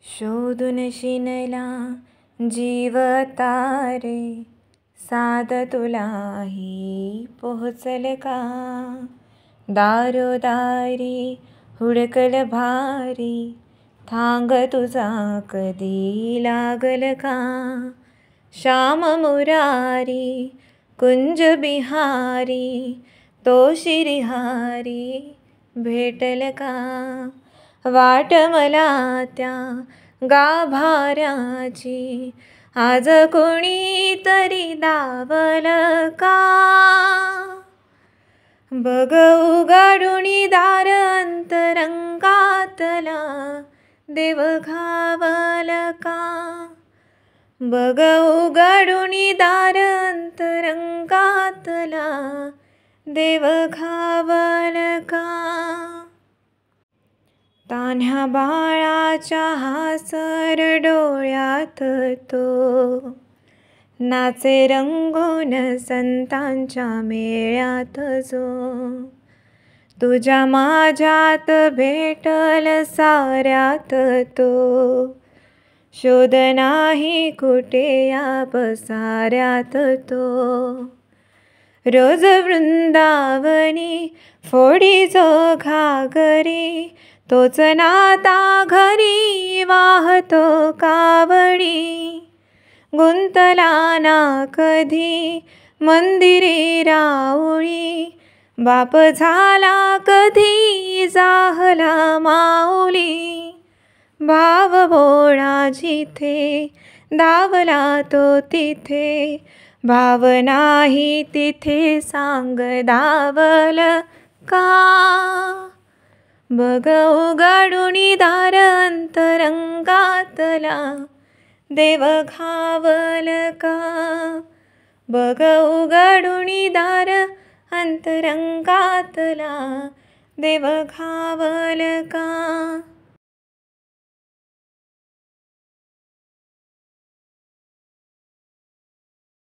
शोधून शिनला जीव तारे, साध तुलाही पोहोचल का? दारोदारी हुडकल भारी, थांग तुझा कधी लागल का? श्याम मुरारी कुंज बिहारी, तो श्रीहरी भेटल का? वाट मला त्या गाभाऱ्याची, आज कोणी तरी दावल का? बघ उघडूनी दार अंतरंगातला, देव घावल का? बघ उघडूनी दार अंतरंगातला, देव घावल का? तान्ह्या बाळाच्या हासर डोळ्यात तो, नाचे रंगून संतांच्या मेळ्यात जो. तुझ्या माझ्यात भेटल साऱ्यात तो, शोध नाही कुठे या पसाऱ्यात तो. रोज वृंदावनी फोडी जो घागरी, तोच नाता घरी वाहतो कावडी. गुंतला ना कधी मंदिरे राऊळी, बाप झाला कधी जाहला माऊली. भाव भोळा जिथे धावला तो तिथे, भाव नाही तिथे सांग धावल का? बघ उघडूनी दार अंतरंगातला, देव घावल का? बघ उघडूनी दार अंतरंगातला, देव घावल का?